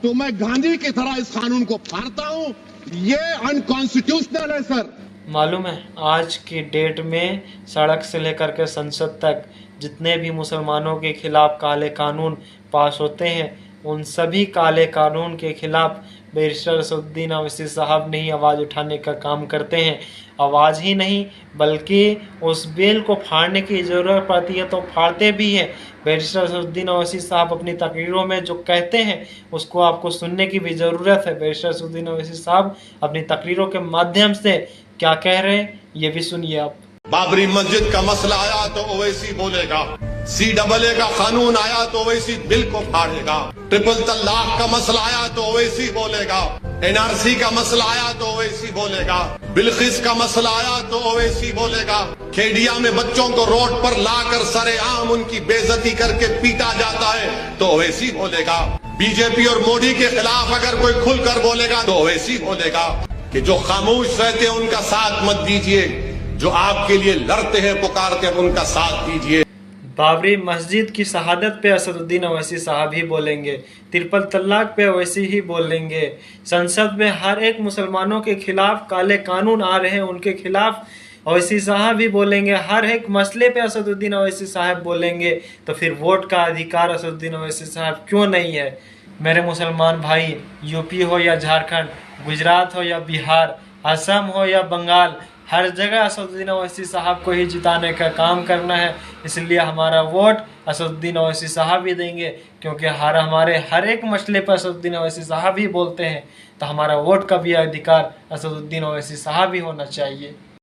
तो मैं गांधी की तरह इस कानून को फाड़ता हूं। ये अनकॉन्स्टिट्यूशनल है सर। मालूम है, आज की डेट में सड़क से लेकर के संसद तक जितने भी मुसलमानों के खिलाफ काले कानून पास होते हैं, उन सभी काले कानून के खिलाफ बैरिस्टर असदुद्दीन ओवैसी साहब ने ही आवाज़ उठाने का काम करते हैं। आवाज़ ही नहीं, बल्कि उस बिल को फाड़ने की ज़रूरत पड़ती है तो फाड़ते भी हैं। बैरिस्टर असदुद्दीन ओवैसी साहब अपनी तकरीरों में जो कहते हैं उसको आपको सुनने की भी ज़रूरत है। बैरिस्टर असदुद्दीन ओवैसी साहब अपनी तकरीरों के माध्यम से क्या कह रहे हैं ये भी सुनिए आप। बाबरी मस्जिद का मसला आया तो ओवैसी बोलेगा, CAA का कानून आया तो ओवैसी बिल को फाड़ेगा, ट्रिपल तलाक का मसला आया तो ओवैसी बोलेगा, NRC का मसला आया तो ओवैसी बोलेगा, बिल्किस का मसला आया तो ओवैसी बोलेगा, खेडिया में बच्चों को रोड पर लाकर सरेआम उनकी बेइज्जती करके पीटा जाता है तो ओवैसी बोलेगा, बीजेपी और मोदी के खिलाफ अगर कोई खुलकर बोलेगा तो ओवैसी बोलेगा कि जो खामोश रहते हैं उनका साथ मत दीजिए, जो आपके लिए लड़ते हैं पुकारते हैं उनका साथ दीजिए। बाबरी मस्जिद की शहादत पे असदुद्दीन ओवैसी साहब ही बोलेंगे, ट्रिपल तलाक पे ओवैसी ही बोलेंगे, संसद में हर एक मुसलमानों के खिलाफ काले कानून आ रहे हैं उनके खिलाफ ओवैसी साहब ही बोलेंगे, हर एक मसले पे असदुद्दीन ओवैसी साहब बोलेंगे। तो फिर वोट का अधिकार असदुद्दीन ओवैसी साहब क्यों नहीं है? मेरे मुसलमान भाई, यूपी हो या झारखंड, गुजरात हो या बिहार, असम हो या बंगाल, हर जगह असदुद्दीन ओवैसी साहब को ही जिताने का काम करना है। इसलिए हमारा वोट असदुद्दीन ओवैसी साहब ही देंगे, क्योंकि हमारे हर एक मसले पर असदुद्दीन ओवैसी साहब ही बोलते हैं। तो हमारा वोट का भी अधिकार असदुद्दीन ओवैसी साहब ही होना चाहिए।